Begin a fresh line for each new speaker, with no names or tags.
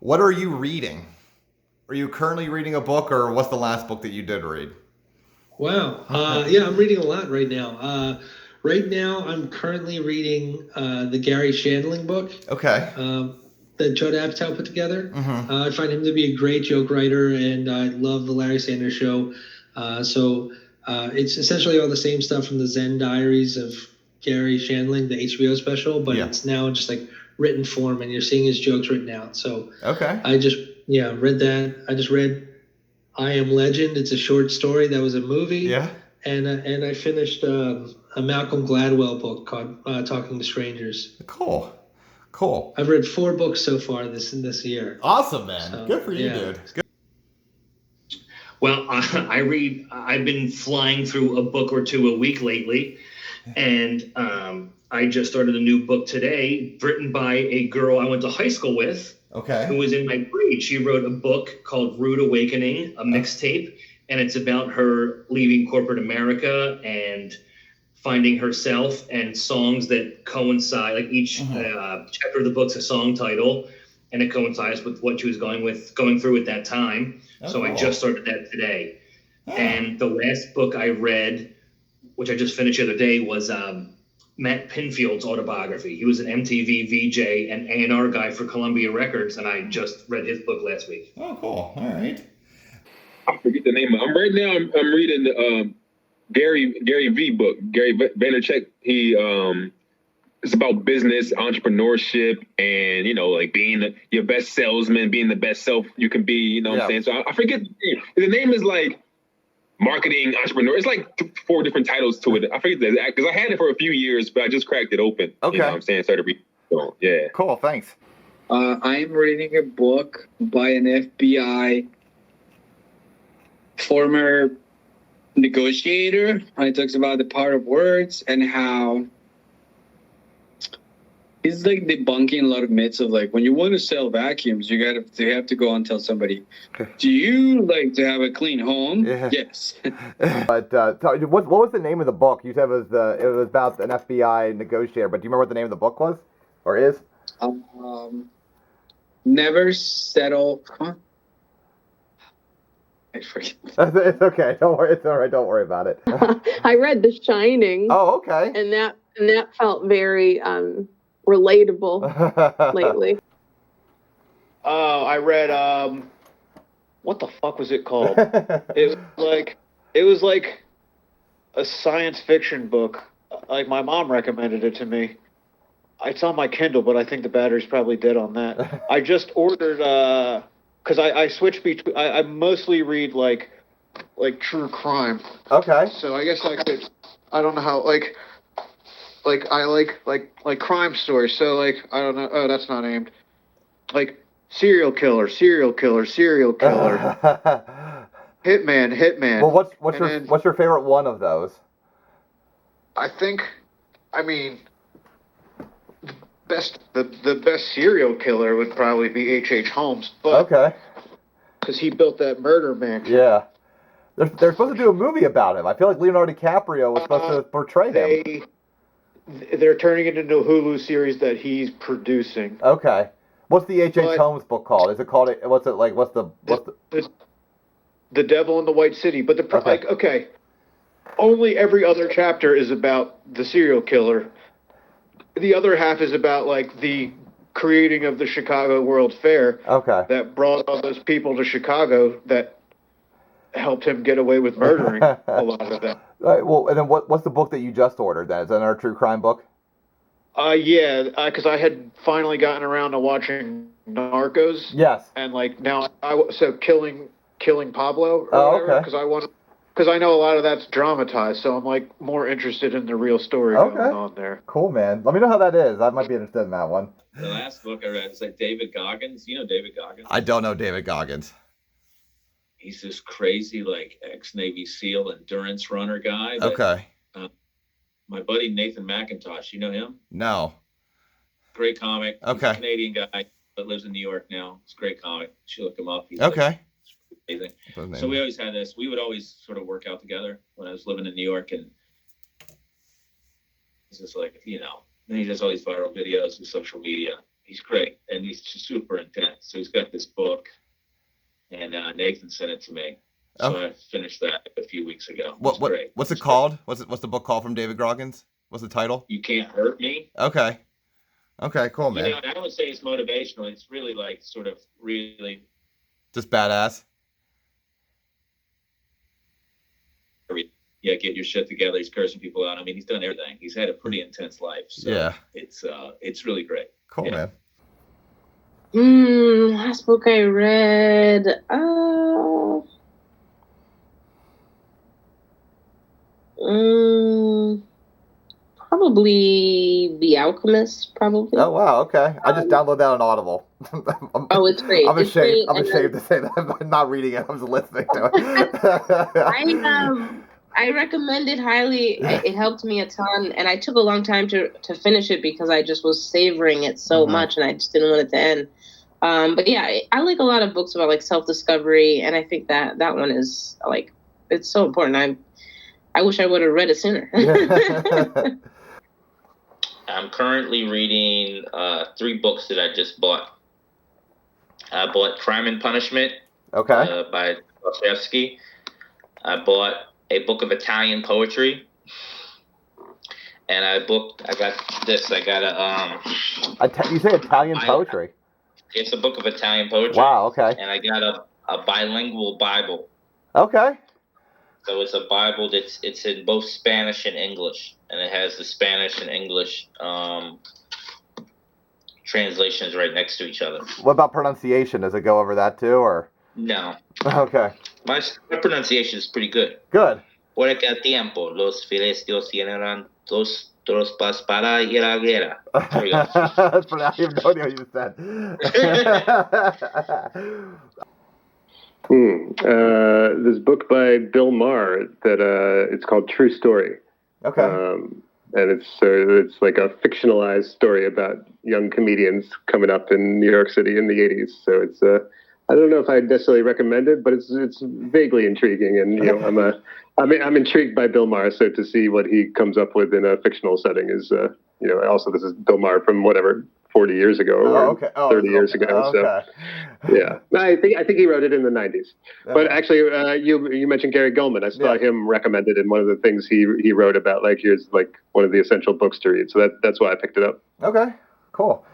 What are you reading? Are you currently reading a book, or what's the last book that you did read?
Wow. Yeah, I'm reading a lot right now. Right now, I'm currently reading the Gary Shandling book
Okay.
um, that Judd Apatow put together.
Mm-hmm.
I find him to be a great joke writer, and I love the Larry Sanders Show. It's essentially all the same stuff from the Zen Diaries of Gary Shandling, the HBO special, but
Yeah.
it's now just like written form, and you're seeing his jokes written out. So
Okay.
I just read that. I just read I Am Legend. It's a short story that was a movie,
Yeah.
and I finished a Malcolm Gladwell book called Talking to Strangers.
Cool. Cool.
I've read 4 books so far this year.
Awesome, man.
So
Good for you,
yeah.
dude. Good.
Well, I read. I've been flying through a book or two a week lately, and I just started a new book today, written by a girl I went to high school with, who
Okay.
was in my grade. She wrote a book called Rude Awakening, a mixtape, and it's about her leaving corporate America and finding herself, and songs that coincide. Like each
Mm-hmm.
chapter of the book's a song title, and it coincides with what she was going through at that time.
Oh,
So I just
cool.
started that today.
Yeah.
And the last book I read, which I just finished the other day, was Matt Pinfield's autobiography. He was an MTV VJ and A&R guy for Columbia Records, and I just read his book last week.
Oh, cool. All right.
I forget the name of. I'm right now. I'm reading the Gary V book. Gary Vaynerchuk. He it's about business, entrepreneurship, and like being your best salesman, being the best self you can be. You know what I'm saying? So I forget the name. The name is like marketing entrepreneur. It's like 4 different titles to it. I forget that because I had it for a few years, but I just cracked it open.
Okay.
You know what I'm saying? Started reading. So, yeah.
Cool. Thanks.
I'm reading a book by an FBI former negotiator. It talks about the power of words and how he's like debunking a lot of myths of like when you want to sell vacuums, you have to go and tell somebody, do you like to have a clean home?
Yeah.
Yes.
But what was the name of the book? You said it was about an FBI negotiator, but do you remember what the name of the book was, or is?
Never settle. Huh? I forget.
It's okay. Don't worry. It's all right. Don't worry about it.
I read The Shining.
Oh, okay.
And that felt very relatable lately.
I read what the fuck was it called? It was like a science fiction book. Like my mom recommended it to me. It's on my Kindle, but I think the battery's probably dead on that. I just ordered because I switch between. I mostly read like true crime.
Okay.
So I guess I could. I don't know how like I like crime stories. So like I don't know. Oh, that's not aimed. Like serial killer, hitman.
Well, what's your favorite one of those?
I think, I mean, the best serial killer would probably be H.H. Holmes, but
Okay.
because he built that murder mansion.
Yeah. They're supposed to do a movie about him. I feel like Leonardo DiCaprio was supposed to portray him.
They're turning it into a Hulu series that he's producing.
Okay. What's the H.H.
But-
Holmes book called? Is it called? What's it like? What's the?
The Devil in the White City, but
Okay.
only every other chapter is about the serial killer. The other half is about like the creating of the Chicago World Fair
Okay.
that brought all those people to Chicago that helped him get away with murdering a lot of them.
All right, well, and then what's the book that you just ordered? Then is that another true crime book?
Because I had finally gotten around to watching Narcos.
Yes.
And like now, killing Pablo. Or
Oh,
whatever,
okay.
Because I know a lot of that's dramatized, so I'm like more interested in the real story going on there.
Cool, man. Let me know how that is. I might be interested in that one.
The last book I read is like David Goggins. You know David Goggins?
I don't know David Goggins.
He's this crazy like ex-Navy SEAL endurance runner guy.
Okay.
My buddy Nathan McIntosh, you know him?
No.
Great comic.
Okay.
He's a Canadian guy that lives in New York now. It's a great comic. You should look him up. He's
Okay.
amazing. So we always had this. We would always sort of work out together when I was living in New York, and he's just like, and he does all these viral videos with social media. He's great, and he's super intense. So he's got this book, and Nathan sent it to me. So I finished that a few weeks ago.
What's it called? What's the book called from David Goggins? What's the title?
You Can't Hurt Me.
Okay, cool, man.
You know, I would say it's motivational. It's really like sort of really
just badass.
Yeah, get your shit together. He's cursing people out. I mean, he's done everything. He's had a pretty intense life. So
yeah,
it's really great.
Cool, man.
Last book I read. Probably The Alchemist. Probably.
Oh wow, okay. I just downloaded that on Audible.
It's great.
I'm ashamed to say that I'm not reading it. I'm just listening to
it. I recommend it highly. It helped me a ton, and I took a long time to finish it because I just was savoring it so much, and I just didn't want it to end. But yeah, I like a lot of books about like self-discovery, and I think that one is like, it's so important. I wish I would have read it sooner.
I'm currently reading 3 books that I just bought. I bought Crime and Punishment by Dostoevsky. I bought a book of Italian poetry, and I got this. I got a
you say Italian poetry?
It's a book of Italian poetry.
Wow. Okay.
And I got a bilingual Bible.
Okay.
So it's a Bible it's in both Spanish and English, and it has the Spanish and English translations right next to each other.
What about pronunciation? Does it go over that too, or?
No.
Okay.
My pronunciation is pretty good.
Good.
Por aquel tiempo, los filisteos eran dos tropas para ir a guerra. There we go.
That's funny. I have no idea what you said.
This book by Bill Maher that it's called True Story.
Okay.
And it's like a fictionalized story about young comedians coming up in New York City in the 80s. So it's I don't know if I'd necessarily recommend it, but it's vaguely intriguing, and you know I'm intrigued by Bill Maher. So to see what he comes up with in a fictional setting is you know, also this is Bill Maher from whatever 40 years ago or 30 years ago.
Okay.
So yeah, I think he wrote it in the 90s. But actually, you mentioned Gary Gulman. I saw him recommended in one of the things he wrote about, like, here's like one of the essential books to read. So that's why I picked it up.
Okay, cool.